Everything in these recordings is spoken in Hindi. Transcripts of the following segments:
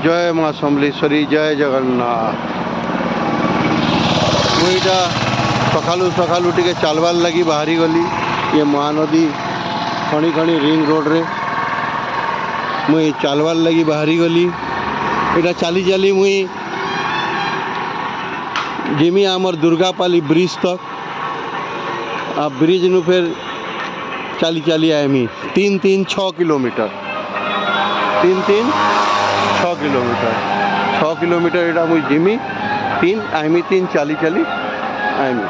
जय माँ समलेश्वरी जय जगन्नाथ। मुईटा सकालू सकालू टिके चलवार लगी बाहरी गली ये महानदी खणी खणी रिंग रोड रे मुई चलवार लगी बाहरी गली। इटा चली चली मुई जिमी आमर दुर्गापाली ब्रिज तक आ ब्रिज नु फिर चली चली आएमी 3-3-6 किलोमीटर 3-3-6 किलोमीटर 6 किलोमीटर इटा मुई जिमी 3 आएमी 3 चली चली आएमी।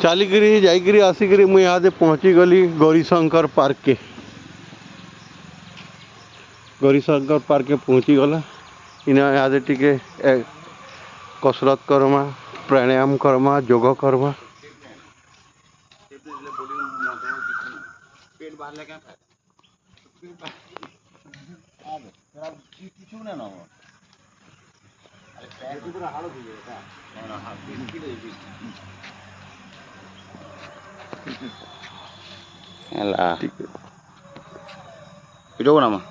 चलिकी जाइकी आसिक मुझे यहाँ पहुँची गली गौरीशंकर पार्क के। गौरीशंकर पार्क के पहुँची गला इना यहाँ टिके कसरत करमा प्राणायाम करमा योग करमा। Video nama?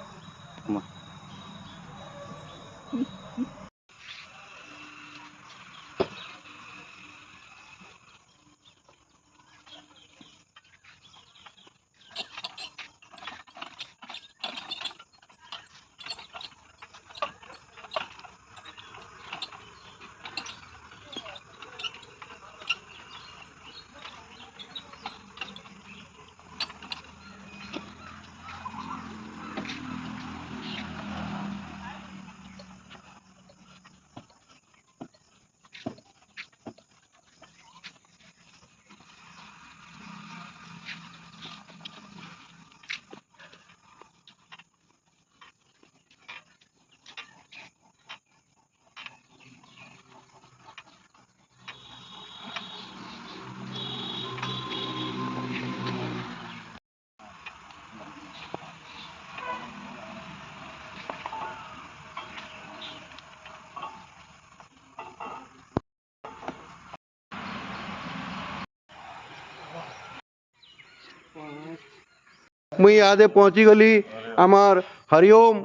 मुई यहाँ पहुँची गली आमार हरिओम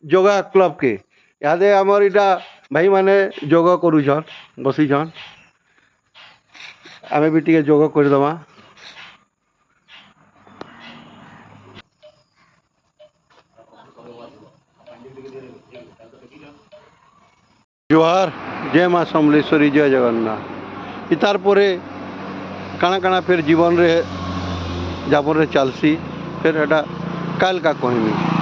योगा क्लब के। यहाँ आमर इटा भाई माने योग करुछन बसीछन आमे भी टिके योग करदमा। जोहार जय माँ समलेश्वरी जय जगन्नाथ। इतार परे काना काना फिर जीवन रे जापन रे चलसी फिर एटा काल का कहमी।